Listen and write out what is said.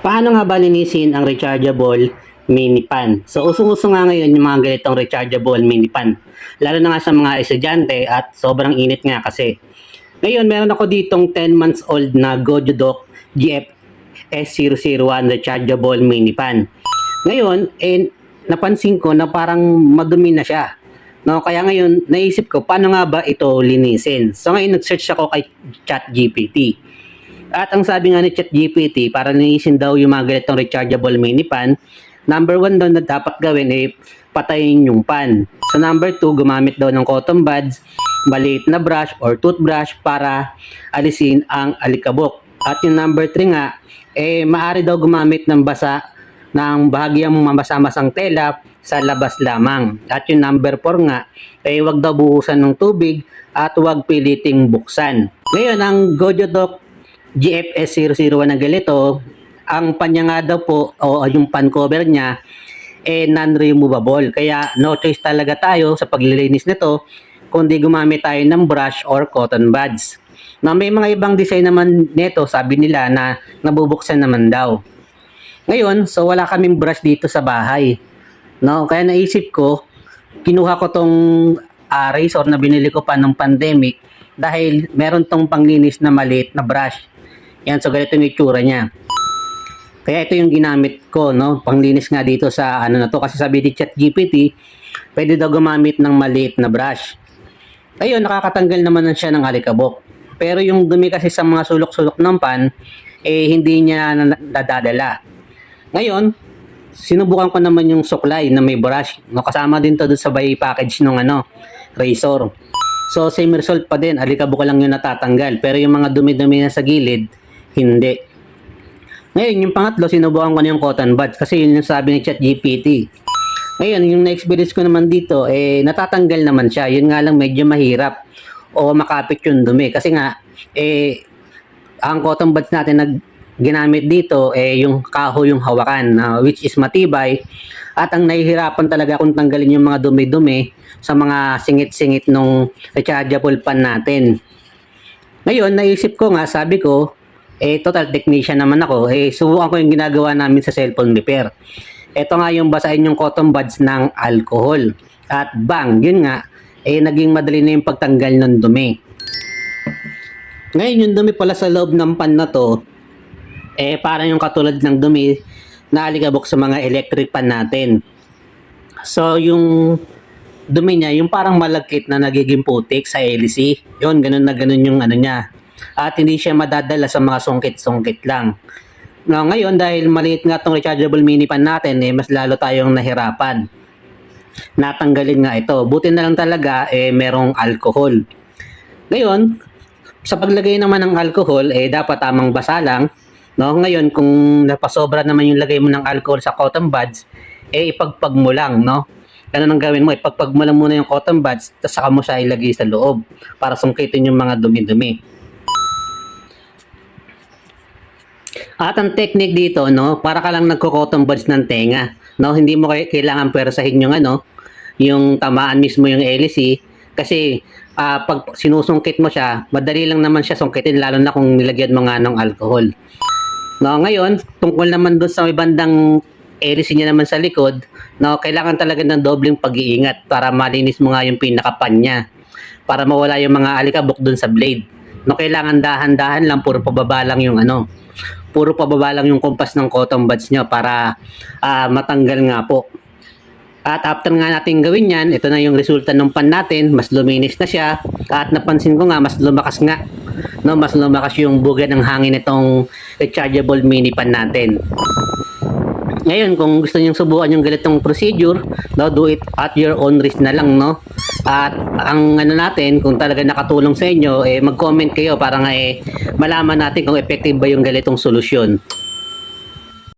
Paano nga ba linisin ang rechargeable mini pan? So usong-uso nga ngayon yung mga ganitong rechargeable mini pan. Lalo na nga sa mga estudyante at sobrang init nga kasi. Ngayon meron ako ditong 10 months old na Gojodoc GF S001 rechargeable mini pan. Ngayon, napansin ko na parang madumi na siya. No, kaya ngayon naisip ko paano nga ba ito linisin. So ngayon nag-search ako kay ChatGPT. At ang sabi nga ni ChatGPT, para linisin daw yung mga ganitong rechargeable mini pan, number 1 daw na dapat gawin ay patayin yung pan. So number 2, gumamit daw ng cotton buds, maliit na brush or toothbrush para alisin ang alikabok. At yung number 3 nga, maaari daw gumamit ng ng bahagyang mabasa-masang tela sa labas lamang. At yung number 4 nga, wag daw buhusan ng tubig at wag piliting buksan. Ngayon, ang Gojodoc GFS001 na ganito, ang pan niya nga daw po, o yung pan cover niya, non-removable. Kaya no choice talaga tayo sa paglilinis nito, kundi gumamit tayo ng brush or cotton buds. Na may mga ibang design naman nito, sabi nila na nabubuksan naman daw. Ngayon, so wala kaming brush dito sa bahay. No, kaya naisip ko, kinuha ko tong razor na binili ko pa nung pandemic dahil meron tong panglinis na maliit na brush. Yan, so ganito yung itsura niya. Kaya ito yung ginamit ko, no? Panglinis nga dito sa ano na to. Kasi sabi ni ChatGPT, pwede daw gumamit ng maliit na brush. Ayun, nakakatanggal naman siya ng alikabok. Pero yung dumi kasi sa mga sulok-sulok ng pan, hindi niya nadadala. Ngayon, sinubukan ko naman yung suklay na may brush. No, kasama din to doon sa buy package ng razor. So, same result pa din. Alikabok lang yung natatanggal. Pero yung mga dumi-dumi na sa gilid, hindi. Ngayon, yung pangatlo, sinubukan ko na yung cotton buds kasi yun yung sabi ni ChatGPT. Ngayon, yung na-experience ko naman dito, natatanggal naman siya. Yun nga lang medyo mahirap o makapit yung dumi. Kasi nga, ang cotton buds natin na ginamit dito, yung kahoy yung hawakan, which is matibay. At ang nahihirapan talaga kung tanggalin yung mga dumi-dumi sa mga singit-singit nung rechargeable pan natin. Ngayon, naisip ko nga, sabi ko, total technician naman ako, subukan ko yung ginagawa namin sa cellphone repair. Ito nga yung basahin yung cotton buds ng alcohol. At bang, yun nga, naging madali na yung pagtanggal ng dumi. Ngayon, yung dumi pala sa loob ng pan na to, parang yung katulad ng dumi na alikabok sa mga electric pan natin. So, yung dumi niya, yung parang malagkit na nagiging putik sa LC. Yun, ganun na ganun yung ano niya. At hindi siya madadala sa mga sungkit-sungkit lang. No, ngayon, dahil maliit nga itong rechargeable mini pan natin, mas lalo tayong nahirapan. Natanggalin nga ito. Buti na lang talaga, merong alcohol. Ngayon, sa paglagay naman ng alcohol, dapat tamang basa lang. No? Ngayon, kung napasobra naman yung lagay mo ng alcohol sa cotton buds, ipagpag mo lang, no? Ganun ang gawin mo, ipagpag mo lang muna yung cotton buds, tapos saka mo siya ilagay sa loob para sungkitin yung mga dumi-dumi. At ang technique dito, no, para ka lang nagko-cotton buds ng tenga, no? Hindi mo kailangan pwersahin yung yung tamaan mismo yung LC kasi pag sinusungkit mo siya, madali lang naman siya sungkitin lalo na kung nilagyan mo nga ng alcohol. No, ngayon, tungkol naman doon sa may bandang LC niya naman sa likod, no, kailangan talaga ng dobleng pag-iingat para malinis mo nga yung pinakapan niya. Para mawala yung mga alikabok doon sa blade. No, kailangan dahan-dahan lang, puro pababa lang yung puro pababa lang yung kompas ng cotton buds nyo para matanggal nga po. At after nga natin gawin yan, ito na yung resulta ng pan natin, mas luminis na siya. At napansin ko nga, mas lumakas nga. No, mas lumakas yung buga ng hangin nitong rechargeable mini pan natin. Ngayon, kung gusto niyo subukan yung ganitong procedure, no, do it at your own risk na lang, no? At ang natin, kung talaga nakatulong sa inyo, mag-comment kayo para nga malaman natin kung effective ba yung ganitong solusyon.